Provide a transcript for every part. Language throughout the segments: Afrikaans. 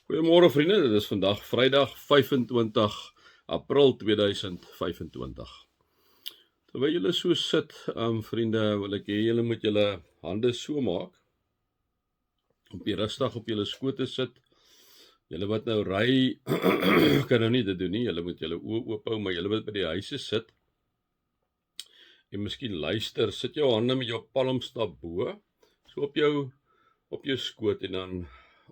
Goeiemôre vriende, dit is vandag Vrydag 25 April 2025. Terwyl julle so sit, vriende, wil ek hê julle moet julle hande so maak, op die rustig op julle skote sit. Julle wat nou ry, kan nou nie dit doen nie, julle moet julle oë oop hou, maar julle wat by die huise sit, en miskien luister, sit jou hande met jou palms na bo, so op jou skoot, en dan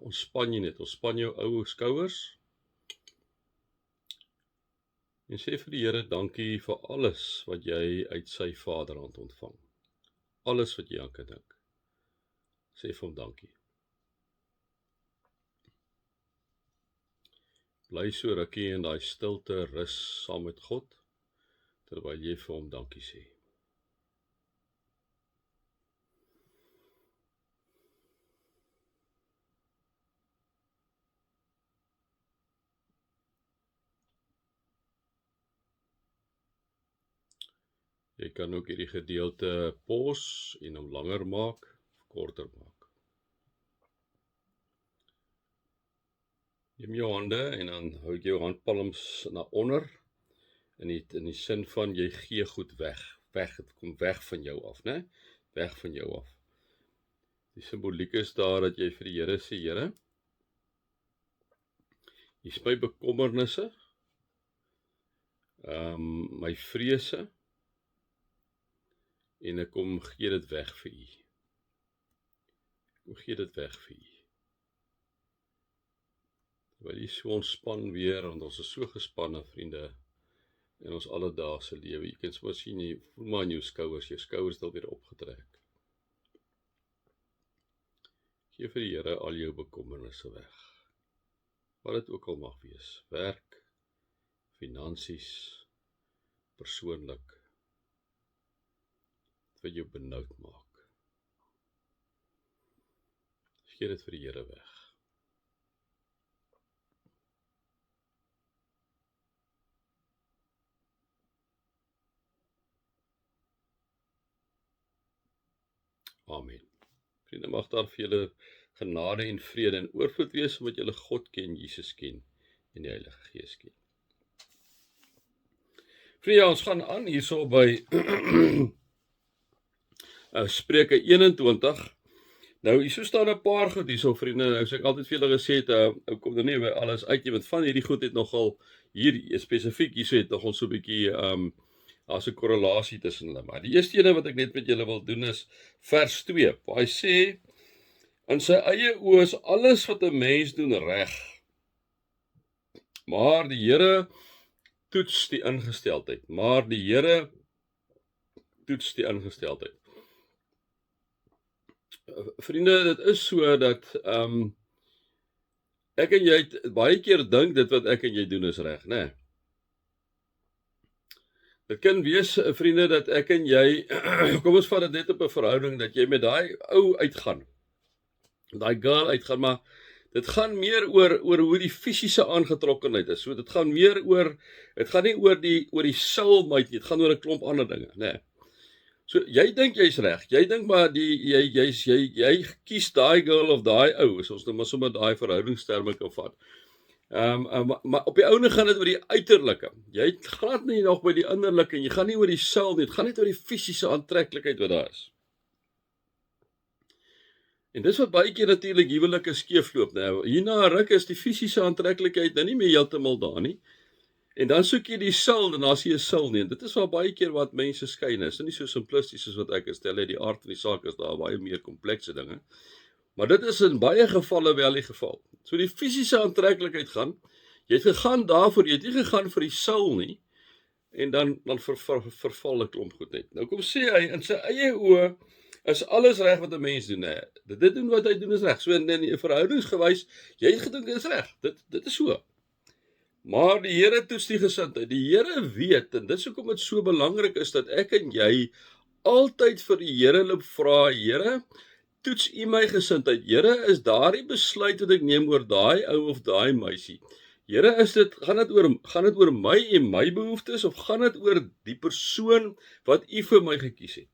ontspan jy net, ontspan jou ou skouers, en sê vir die Here dankie vir alles wat jy uit sy vaderhand ontvang. Alles wat jy aan kan dink. Sê vir hom dankie. Bly so rukkie in daai stilte rus saam met God, terwyl jy vir hom dankie sê. Jy kan ook hierdie gedeelte pause en hom langer maak, of korter maak. Neem jou hande en dan hou jy jou handpalms na onder, in die sin van jy gee goed weg, het kom weg van jou af, né? Weg van jou af. Die simboliek is daar dat jy vir die Here sê, Here, hier is my bekommernisse, my vrese, en ek kom gee dit weg vir u. Kom gee dit weg vir u. Terwyl jy so ontspan weer, want ons is so gespanne, vriende, in ons alledaagse lewe. Jy kan soms sien, jy voel maar in jou skouers het al weer opgetrek. Gee vir die Here al jou bekommernisse weg. Wat dit ook al mag wees. Werk, finansies, persoonlik, wat jou benoud maak. Gee dit vir die Here weg. Amen. Vriende, mag daar vir julle genade en vrede en oorvloed wees, omdat julle God ken, Jesus ken en die Heilige Gees ken. Vriende, ons gaan aan hierso by Spreuke 21. Nou, hierso staan 'n paar goed hierso, vriende. Nou, soos ek altyd vir julle gesê het, ek kom er nie by alles uit, want van hierdie goed het nogal hier spesifiek hierso het nogal so 'n bietjie as 'n korrelasie tussen hulle. Maar die eerste ene wat ek net met julle wil doen is vers 2. Waar hy sê, in sy eie oë is alles wat 'n mens doen reg, maar die Here toets die ingesteldheid. Maar die Here toets die ingesteldheid. Vriende, dit is so dat ek en jy baie keer dink dit wat ek en jy doen is reg, né? Dit kan wees, vriende, dat ek en jy, kom ons vat dit net op 'n verhouding, dat jy met daai ou uitgaan, daai girl uitgaan, maar dit gaan meer oor hoe die fisiese aangetrokkenheid is. So dit gaan meer oor, dit gaan nie oor die soulmate nie, dit gaan oor 'n klomp ander dinge, né? So jy dink jy's reg. Jy dink maar jy kies daai girl of daai ou, as ons nou maar sommer daai verhoudingsterme kan vat. Maar op die ouene gaan dit oor die uiterlike. Jy glad nie nog by die innerlike en jy gaan nie oor die siel nie, dit gaan net oor die fisiese aantreklikheid wat daar is. En dis wat baie keer natuurlik huwelike skeefloop. Nou, hierna 'n ruk is die fisiese aantreklikheid nou nie meer heeltemal daar nie. En dan soek jy die sil, en dan as jy 'n sil nie. En dit is wel baie keer wat mense skei. Dit is nie so simplisties soos wat ek stel het. Die aard van die saak is daar baie meer komplekse dinge. Maar dit is in baie gevalle wel die geval. So die fisiese aantreklikheid gaan, jy het gegaan daarvoor, jy het nie gegaan vir die sil nie, en dan verval 'n klomp goed net. Nou kom sê hy, in sy eie oë is alles reg wat 'n mens doen. Nee, dit doen wat hy doen is reg. So in 'n verhoudingsgewys, jy het gedink dit is reg. Dit is so. Maar die Here toets die gesindheid. Die Here weet, en dit is hoekom dit so belangrik is, dat ek en jy altyd vir die Here loop vra, Here, toets u my gesindheid. Here, is daardie besluit wat ek neem oor daai ou of daai meisie, Here, gaan dit oor my en my behoeftes, of gaan dit oor die persoon wat u vir my gekies het?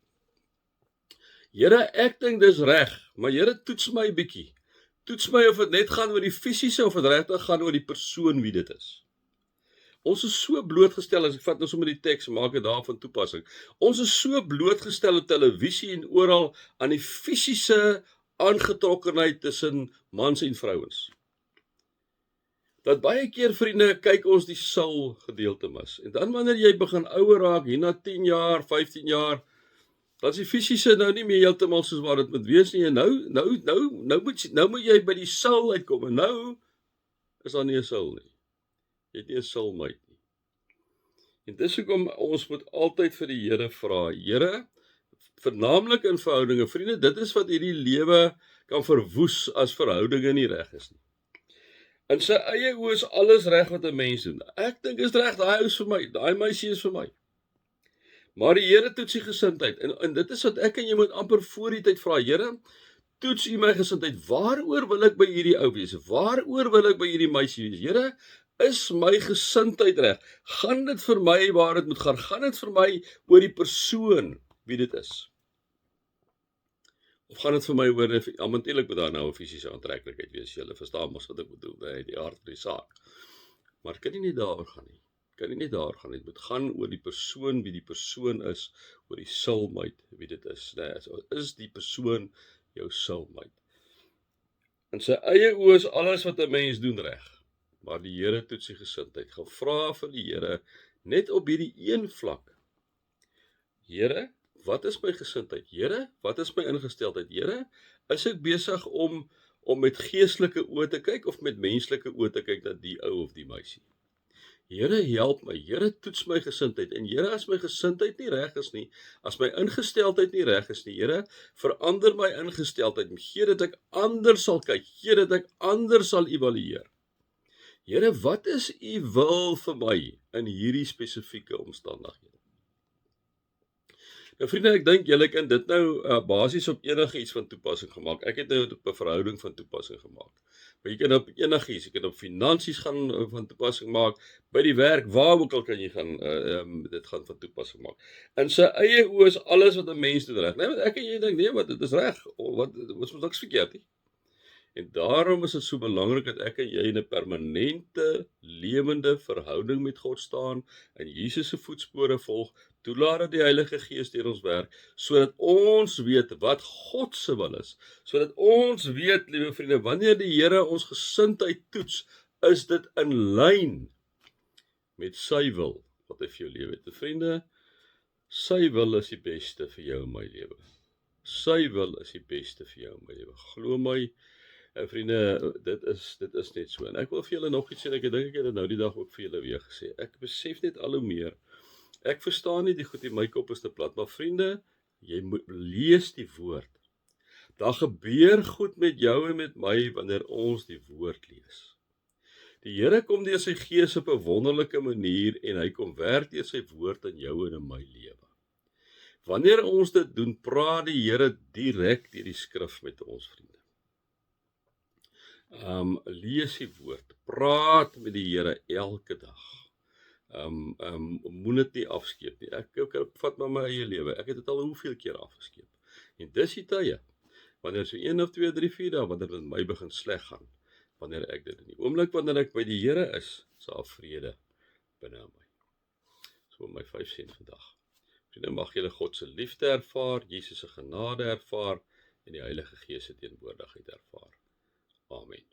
Here, ek dink dis reg, maar Here, toets my bietjie. Toets my of dit net gaan oor die fisiese of dit regtig gaan oor die persoon wie dit is. Ons is so blootgestel, as ek vat nou sommer die teks, maak dit daarvan toepassing. Ons is so blootgestel op televisie en oral aan die fisiese aangetrokkenheid tussen mans en vrouens. Dat baie keer, vriende, kyk ons die sul gedeelte mis. En dan wanneer jy begin ouer raak, hier na 10 jaar, 15 jaar, dan is die fisiese nou nie meer heeltemal soos wat dit moet wees nie. En nou moet jy by die sul uitkom. En nou is daar nie 'n sul nie. Jy het nie 'n soulmate nie. En dis hoekom ons moet altyd vir die Here vra. Here, vernaamlik in verhoudinge, vriende, dit is wat hierdie lewe kan verwoes as verhoudinge nie reg is nie. In sy eie oë is alles reg wat 'n mens doen. Ek dink is reg, daai ou is vir my, daai meisie is vir my. Maar die Here toets die gesindheid. En dit is wat ek en jy moet amper voor die tyd vra. Here, toets U my gesindheid. Waaroor wil ek by hierdie ou wees? Waaroor wil ek by hierdie meisie wees? Here, is my gesindheid reg? Gaan dit vir my waar dit moet gaan? Gaan dit vir my oor die persoon wie dit is? Of gaan dit vir my oor, natuurlik moet daar nou 'n fisiese aantreklikheid wees, julle verstaan mos wat ek bedoel, by die aard van die saak. Maar kan nie net daaroor gaan nie. Kan nie net daaroor gaan nie. Dit moet gaan oor die persoon wie die persoon is, oor die soulmate wie dit is. Is die persoon jou soulmate? In sy eie oë is alles wat 'n mens doen reg. Maar die Here toets die gesindheid. Gaan vra vir die Here net op hierdie een vlak. Here, wat is my gesindheid? Here, wat is my ingesteldheid? Here, is ek besig om met geestelike oë te kyk of met menslike oë te kyk na die ou of die meisie? Here, help my. Here, toets my gesindheid. En Here, as my gesindheid nie reg is nie, as my ingesteldheid nie reg is nie, Here, verander my ingesteldheid. Gee dat ek anders sal kyk. Gee dat ek anders sal evalueer. Here, wat is U wil vir my in hierdie spesifieke omstandighede? Nou vriende, ek dink julle kan dit nou basies op enige iets van toepassing gemaak. Ek het nou op 'n verhouding van toepassing gemaak. Maar jy kan op enigiets, jy kan op finansies gaan van toepassing maak, by die werk, waar ook al kan jy gaan dit gaan van toepassing maak. In sy eie oë is alles wat 'n mens doen reg. Nee, want ek en jy dink nee, wat dit is reg. Wat is niks verkeerd nie. En daarom is dit so belangrik dat ek en jy in 'n permanente, lewende verhouding met God staan, in Jesus se voetspore volg, toelaat dat die Heilige Gees deur ons werk, sodat ons weet wat God se wil is, sodat ons weet, liewe vriende, wanneer die Here ons gesindheid toets, is dit in lyn met sy wil, wat hy vir jou lewe het. Vriende, sy wil is die beste vir jou en my lewe. Sy wil is die beste vir jou en my lewe. Glo my, vriende, dit is net so. En ek wil vir julle nog iets sê, ek dink ek het dit nou die dag ook vir julle weer gesê. Ek besef net al hoe meer. Ek verstaan nie die goed in my kop is te plat, maar vriende, jy moet lees die woord. Daar gebeur goed met jou en met my wanneer ons die woord lees. Die Here kom deur sy Gees op 'n wonderlike manier en hy kom werk deur sy woord in jou en in my lewe. Wanneer ons dit doen, praat die Here direk deur die skrif met ons, vriende. Lees die woord, praat met die Here elke dag. Moet dit nie afskeep nie. Ek vat maar my eie lewe. Ek het dit al hoeveel keer afgeskeep. En dis die tye, wanneer so 1 of 2, 3, 4 dae, wanneer dit my begin sleg gaan, wanneer ek dit in die oomblik wanneer ek by die Here is, sal vrede binne my. So my 5 sent vandag. Vriende, mag julle God se liefde ervaar, Jesus se genade ervaar en die Heilige Gees se teenwoordigheid ervaar. Amen.